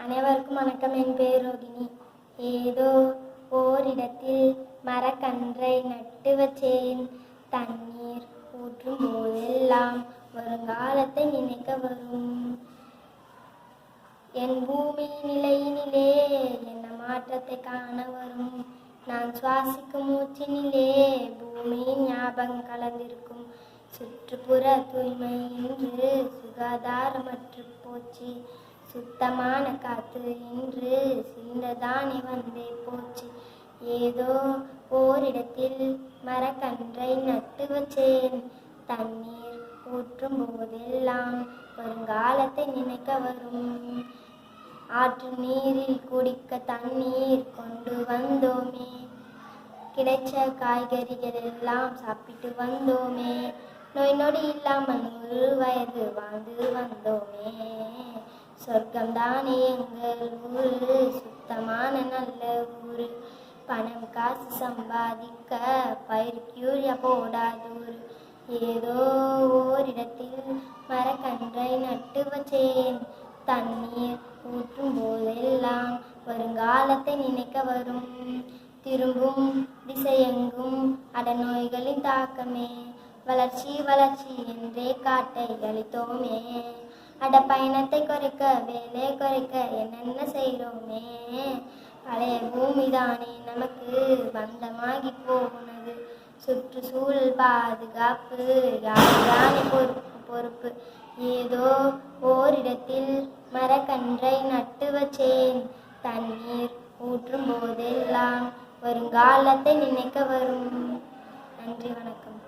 அனைவருக்கும் வணக்கம். என் பேர் ரோகிணி. ஏதோ ஓரிடத்தில் மரக்கன்றை நட்டு வச்சேன். தண்ணீர் ஊற்றும் போதெல்லாம் வருங்காலத்தை நினைக்க வரும். என் பூமி நிலையினிலே என்ன மாற்றத்தை காண வரும். நான் சுவாசிக்கும் மூச்சினிலே பூமியின் ஞாபகம் கலந்திருக்கும். சுற்றுப்புற தூய்மை இன்று சுகாதாரமற்று போச்சு. சுத்தமான காற்று இன்று சிந்ததானே வந்தே போச்சு. ஏதோ ஓரிடத்தில் மரக்கன்றை நட்டு வச்சேன். தண்ணீர் ஊற்றும் போதெல்லாம் வருங்காலத்தை நினைக்க வரும். ஆற்று நீரில் குடிக்க தண்ணீர் கொண்டு வந்தோமே. கிடைச்ச காய்கறிகள் எல்லாம் சாப்பிட்டு வந்தோமே. நோய் நொடி இல்லாமல் 100 வயது வாழ்ந்து வந்தோமே. சொர்க்கம்தானே எங்கள் ஊரு, சுத்தமான நல்ல ஊரு. பணம் காசு சம்பாதிக்க பயிருக்கு யூரியா போடாதூரு. ஏதோ ஓரிடத்தில் மரக்கன்றை நட்டு வச்சேன். தண்ணீர் ஊற்றும் போதெல்லாம் வருங்காலத்தை நினைக்க வரும். திரும்பும் திசையெங்கும் அடநோய்களின் தாக்கமே. வளர்ச்சி வளர்ச்சி என்றே காட்டை அளித்தோமே. அட பயணத்தை குறைக்க வேலை குறைக்க என்னென்ன செய்கிறோமே. பழைய பூமிதானே நமக்கு பந்தமாகி போனது. சுற்றுச்சூழல் பாதுகாப்பு யாருதானே பொறுப்பு. ஏதோ ஓரிடத்தில் மரக்கன்றை நட்டு வச்சேன். தண்ணீர் ஊற்றும் போதெல்லாம் வருங்காலத்தை நினைக்க வரும். நன்றி, வணக்கம்.